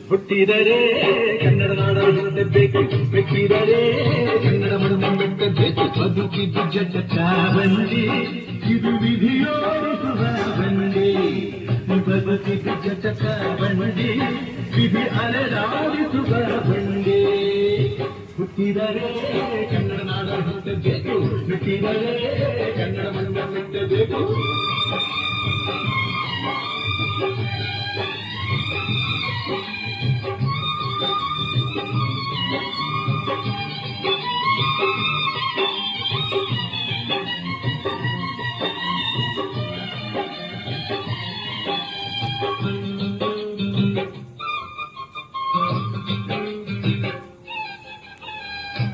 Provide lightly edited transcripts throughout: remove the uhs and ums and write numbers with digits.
ಹುಟ್ಟಿದರೆ ಕನ್ನಡ ನಾಡಬೇಕು, ಮೆಟ್ಟಿದರೆ ಕನ್ನಡ ಮಣ್ಣು ಮೆಟ್ಟಬೇಕು. ಬದುಕಿದ್ದು ಜಟ ಬಂಡಿ, ಇದು ವಿಧಿಯೋಡಿಸುವ ಬಂಡಿ. ಬದುಕಿದ್ದು ಜಟ ಬಂಡಿ, ವಿಧಿ ಅಲೆದಾಡಿಸುವ ಬಂಡಿ. ಹುಟ್ಟಿದರೆ ಕನ್ನಡ ನಾಡ ಹುಟ್ಟಬೇಕು, ಮೆಟ್ಟಿದರೆ ಕನ್ನಡ ಮಣ್ಣು ಮೆಟ್ಟಬೇಕು.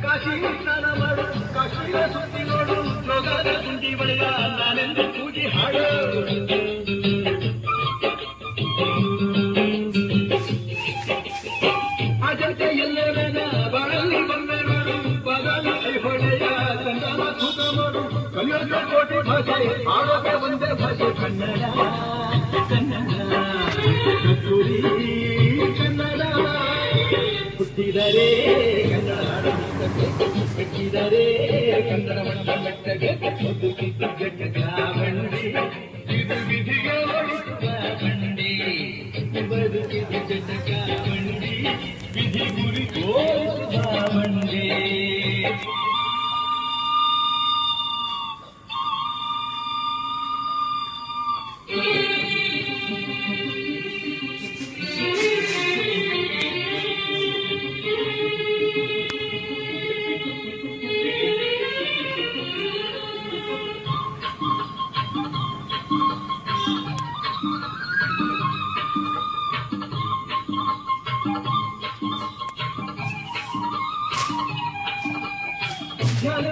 ಕಾಶಿ ಸ್ನಾನ ಮಾಡು, ಕಾಶಿಯ ಸುತ್ತಿ ನೋಡು, ಯೋಗದ ಗುಂಡಿ ಬಳಿಯ ನಾನೆಂದು ಕೂಗಿ ಹಾಡು. ಅಜಂತೆ ಎಲ್ಲೆಲ್ಲ ಬಾಳಲ್ಲಿ ಬಂದೆ ನೋಡು, ಬಾಗಲಿ ಹೊಳೆಯ ಚಂದನ ತೂಕ ಮಾಡು. ಕಲಿಯೋಕೆ ಕೋಟಿ ಭಾಷೆ, ಆಡೋಕೆ ಒಂದೇ ಭಾಷೆ ಕನ್ನಡ. ಕಸ್ತೂರಿ ಕನ್ನಡ. ಹುಟ್ಟಿದರೆ ಕನ್ನಡ ಮೆಟ್ಟಿದರೆ ಕನ್ನಡ ಮಣ್ಣ ಮೆಟ್ಟಬೇಕು. ಬದುಕಿದ್ದು ಜಟ ಬಂಡಿ, ಇದು ವಿಧಿಗೆ ಓಡಿಸುವ ಬಂಡಿ. ಬದುಕಿದ್ದು ಜಟ ಬಂಡಿ, ವಿಧಿ ಗುರಿ ತೋರಿಸುವ ಬಂಡಿ. ಜ್ಞಾನ